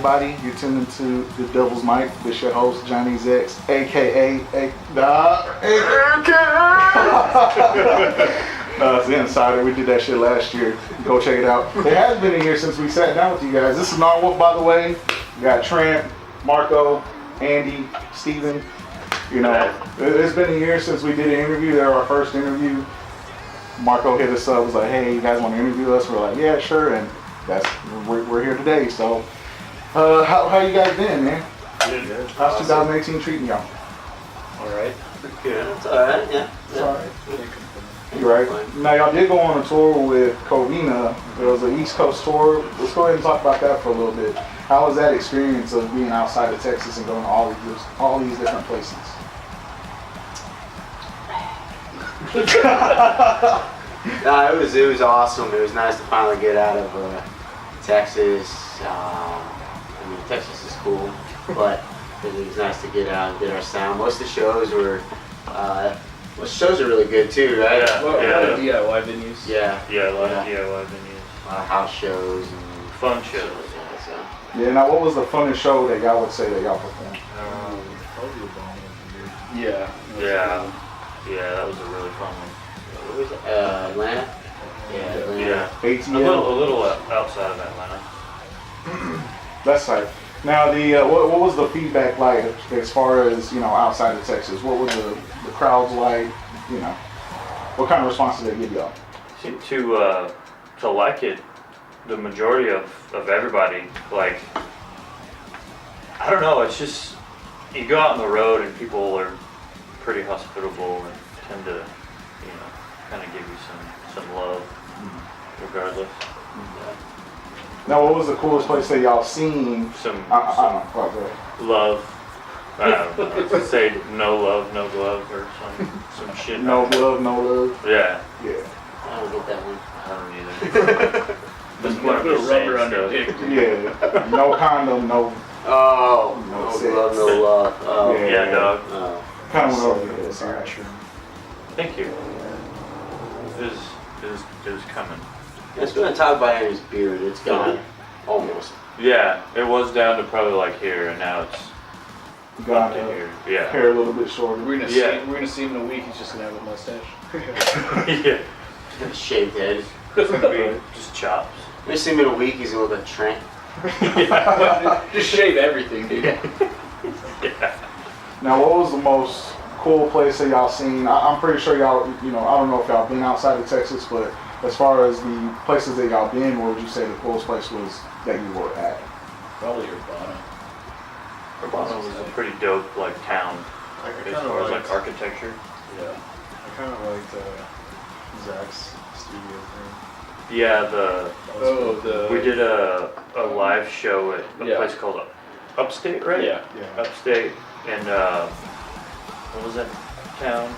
everybody? You're tuning to The Devil's Mic. This your host, Johnny Zex, a.k.a. It's the Insider. We did that shit last year. Go check it out. It has been a year since we sat down with you guys. This is GnarWolf, by the way. We got Trent, Marco, Andy, Steven. You know, it's been a year since we did an interview. They were our first interview. Marco hit us up, was like, hey, you guys want to interview us? We're like, yeah, sure. And we're here today. So how you guys been, man? Good. How's 2018 treating y'all? Alright. Good. It's alright, yeah. It's alright. You right? Now y'all did go on a tour with Covina. It was an East Coast tour. Let's go ahead and talk about that for a little bit. How was that experience of being outside of Texas and going to all these different places? It was awesome. It was nice to finally get out of Texas. Texas is cool, but it was nice to get out and get our sound. Most of the shows were really good too, right? Yeah. A lot of DIY venues. Yeah. Yeah, a lot of DIY venues. A lot of house shows and Fun shows. Yeah, so. Yeah. Now, what was the funnest show that y'all would say that y'all performed? Probably the bomb of the year. Yeah. Yeah, that was a really fun one. What was it? Atlanta? Yeah, Atlanta. Yeah. ATL? A little outside of Atlanta. That's right. Now, what was the feedback like as far as, outside of Texas? What were the crowds like? What kind of response did they give y'all? To like it, the majority of everybody, like, I don't know, it's just, you go out on the road and people are pretty hospitable and tend to, kind of give you some love, regardless. Now, what was the coolest place that y'all seen? Love. I don't know. Say no love, no glove, or some shit. No glove, no love. Yeah. Yeah. I don't get that one. I don't either. Just Put a rubber on your dick. Yeah. No condom, no. Oh, No no sex. love, no love. Oh, Yeah, dog. Oh. Kind of went over your head. Sorry. Thank you. It was coming. Let's go and talk about Aaron's beard. It's gone. Almost. Yeah, it was down to probably like here, and now it's Got up to the here. Yeah. hair a little bit shorter. We're gonna see him in a week. He's just gonna have a mustache. Yeah. Shaved head. It's gonna be just chops. We see him in a week. He's gonna look like Trent. Just shave everything, dude. Yeah. Now, what was the most cool place that y'all seen? I'm pretty sure y'all, I don't know if y'all been outside of Texas, but as far as the places that y'all been, what would you say the coolest place was that you were at? Probably Urbana. Urbana was a pretty dope town as far as architecture. Yeah, I kind of liked Zach's studio thing. Yeah, we did a live show at a place called Upstate, right? Yeah. Upstate, and what was that town?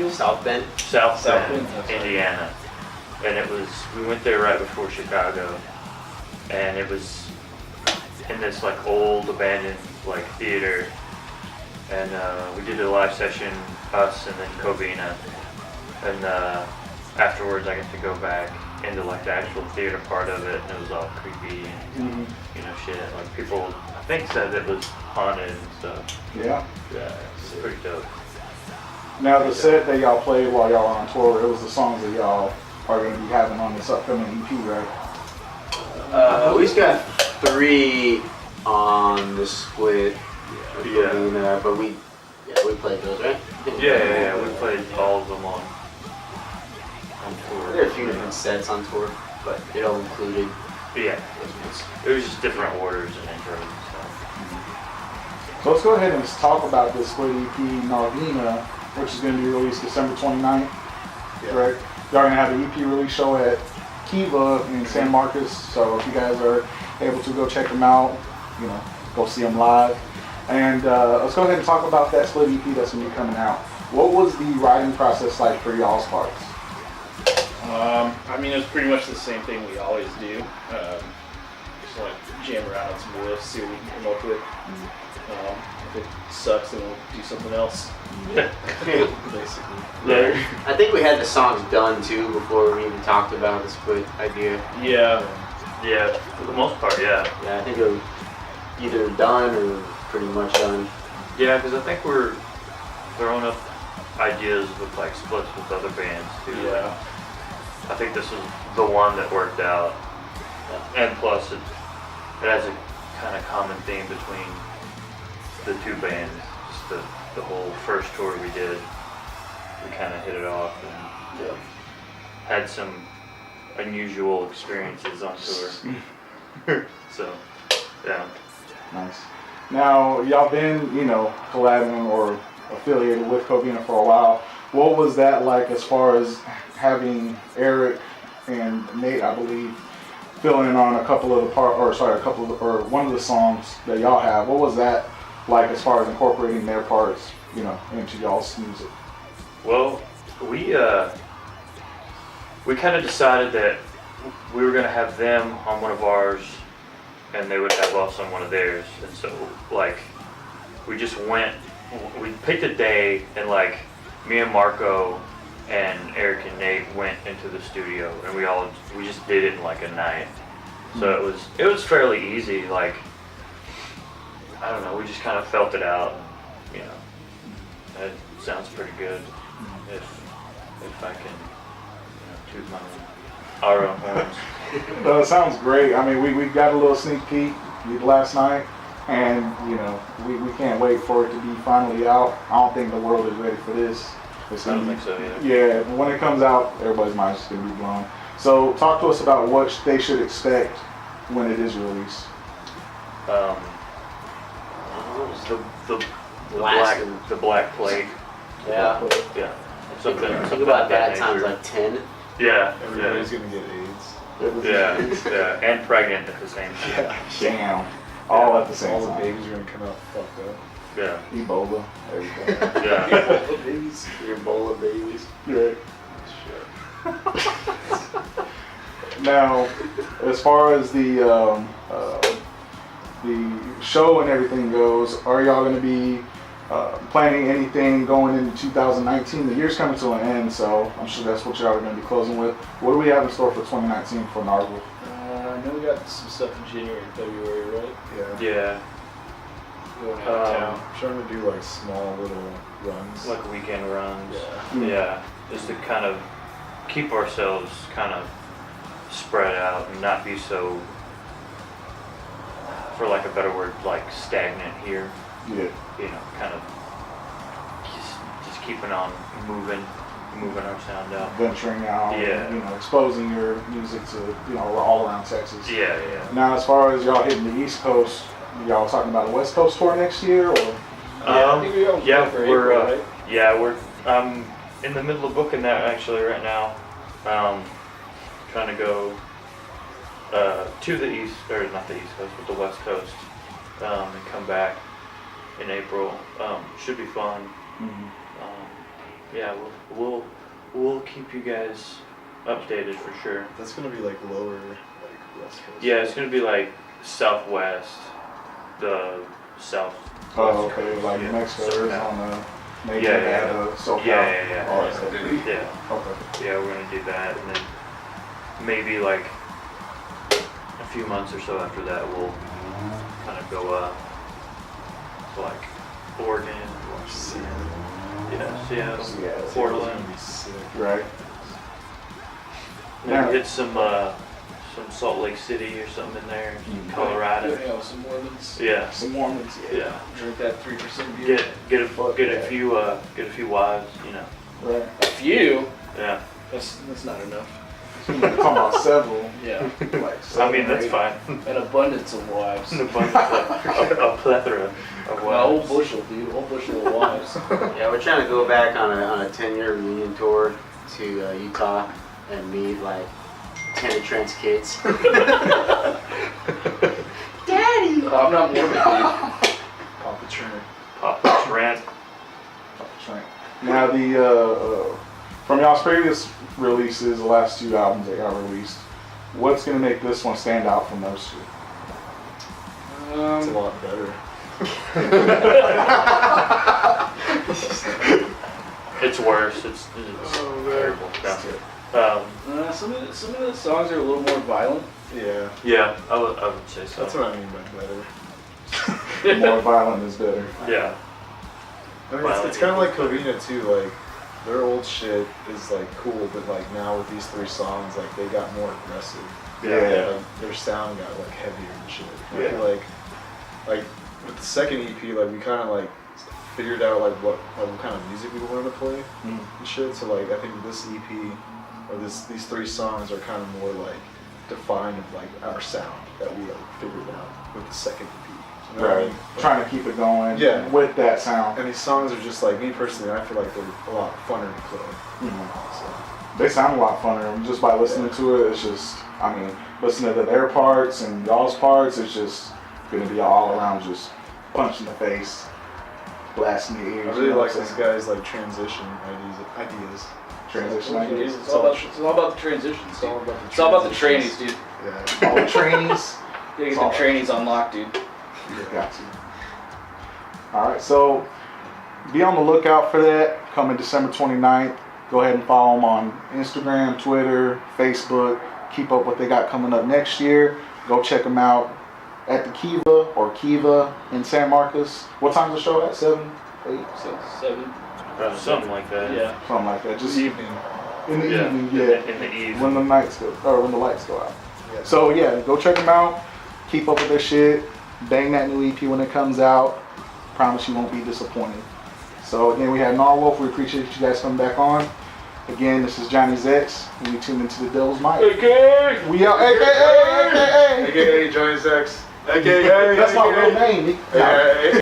South Bend. South Bend, Bend, Indiana. And we went there right before Chicago, and it was in this old abandoned theater, and we did a live session, us and then Covina, and afterwards I got to go back into the actual theater part of it, and it was all creepy and shit. People I think said it was haunted and stuff. Yeah. Yeah, it's pretty dope. Now, the set that y'all played while y'all were on tour, it was the songs that y'all are going to be having on this upcoming EP, right? We just got 3 on the split. Yeah. But we played those, right? Yeah. We played all of them on tour. There are a few different sets on tour, but it all included. Yeah. It was just different orders and intros and stuff. So let's go ahead and just talk about this split EP, GNARVINA, which is going to be released December 29th, right? Y'all going to have an EP release show at Kiva in San Marcos, so if you guys are able to go check them out, go see them live. And let's go ahead and talk about that split EP that's going to be coming out. What was the writing process like for y'all's parts? It was pretty much the same thing we always do. Just jam around on some riffs, see what we can come up with. If it sucks, then we'll do something else. Basically. Yeah. I think we had the songs done too before we even talked about the split idea. Yeah. Yeah, for the most part, yeah. Yeah, I think they're either done or pretty much done. Yeah, because I think we're throwing up ideas with like splits with other bands too. Yeah. I think this is the one that worked out, and plus it has a kind of common theme between the two bands. Just the whole first tour we did, we kind of hit it off and had some unusual experiences on tour. So, yeah. Nice. Now, y'all been, you know, collabing or affiliated with Covina for a while. What was that like as far as having Eric and Nate, I believe, filling in on a couple of the one of the songs that y'all have? What was that like as far as incorporating their parts, you know, into y'all's music? Well, we kind of decided that we were gonna have them on one of ours, and they would have us on one of theirs. And so, like, we just we picked a day, and like, me and Marco and Eric and Nate went into the studio, and we just did it in like a night. So it was fairly easy. Like, I don't know, we just kind of felt it out. You know, it sounds pretty good if I can, you know, toot our own horns. No, it sounds great. I mean, we got a little sneak peek last night, and you know, we can't wait for it to be finally out. I don't think the world is ready for this. I don't think so either. Yeah, when it comes out, everybody's mind's just gonna be blown. So, talk to us about what they should expect when it is released. The black plague. Yeah. Yeah. Think about that times like 10. Yeah. Everybody's gonna get AIDS. Yeah, and pregnant at the same time. Damn. All at the same All the time. babies are gonna come out fucked up. Yeah. Ebola. Everything. Yeah. Ebola babies. Your Ebola babies. Right. Now, as far as the show and everything goes, are y'all going to be planning anything going into 2019? The year's coming to an end, so I'm sure that's what y'all are going to be closing with. What do we have in store for 2019 for GnarWolf? I know we got some stuff in January and February, right? Yeah. Going out of town. I'm trying to do like small little runs. Like weekend runs. Yeah. Yeah. Just to kind of keep ourselves kind of spread out and not be so, for like a better word, like stagnant here. Yeah. You know, kind of just keeping on moving our sound out. Venturing out, Yeah. you know, exposing your music to, you know, all around Texas. Yeah. Now, as far as y'all hitting the East Coast, y'all talking about a West Coast tour next year, or? I think we got Yeah, for we're April, right? we're in the middle of booking that actually right now. Trying to go to the east, or not the East Coast, but the West Coast, and come back in April. Should be fun. Yeah, we'll keep you guys updated for sure. That's gonna be like lower, like West Coast. Yeah, it's gonna be like Southwest, the South. Oh, okay, like Yeah, Mexico, SoCal. Arizona, maybe Yeah, Nevada, SoCal. Yeah. All that stuff. Yeah. Okay. Yeah, we're gonna do that, and then maybe like a few months or so after that, we'll kind of go to like Oregon, Washington, Seattle, Portland. Be sick. Right. Maybe Yeah. hit some Salt Lake City or something in there, Colorado. Yeah, some Mormons. Yeah, Some Mormons. yeah. Drink that 3% beer. Get a yeah. few wives, you know. Right. A few. Yeah. That's not enough. You're talking about several. Yeah. Like I mean, seven, that's eight. fine. An abundance of wives. An abundance a plethora of A whole wives. bushel, dude. A whole bushel of wives. Yeah, we're trying to go back on a 10-year reunion tour to Utah and meet like 10 of Trent's kids. Daddy! I'm not Mormon, dude. Papa Trent. Papa Trent. Right. Now the from y'all's previous releases, the last two albums that y'all released, what's gonna make this one stand out from those two? It's a lot better. It's worse. It's terrible. Yeah. Some of the songs are a little more violent. Yeah, Yeah, I would say so. that's what I mean by better. More violent is better. Yeah. I mean, it's kind of like Covina too. Like their old shit is like cool, but like now with these 3 songs, like they got more aggressive. Yeah. Like, their sound got like heavier and shit. I Yeah. feel like with the second EP, like we kind of like figured out like what kind of music we wanted to play and shit. So like I think this EP or these 3 songs are kind of more like defined of like our sound that we like figured out with the second EP. You know what I Right. mean? Trying to keep it going. Yeah. With that sound. And these songs are just like, me personally, I feel like they're a lot funner to play. So, They sound a lot funner just by listening to it. It's just, I mean, listening to their parts and y'all's parts, it's just gonna be all around just punch in the face, blast in the ears. I really like this guy's like transition ideas. Transition It's ideas. all about the transitions. It's all about the It's all about the transitions. trainees, dude. Yeah. All the trainees. You gotta get the trainees on lock, dude. Got to. All right, so be on the lookout for that coming December 29th. Go ahead and follow them on Instagram, Twitter, Facebook. Keep up what they got coming up next year. Go check them out at the Kiva in San Marcos. What time's the show at? 7, 8? 7. Something like that. Yeah. Something like that. Just Evening. in the Yeah. evening, yeah. In the evening. When the lights go out. Yeah. So yeah, go check them out. Keep up with their shit. Bang that new EP when it comes out. Promise you won't be disappointed. So again, we had GnarWolf. We appreciate you guys coming back on. Again, this is Johnny Zex, and we tune into the Devil's Mic. Okay. We out. AKA. AKA Johnny Zex. AKA. That's my real name. AKA.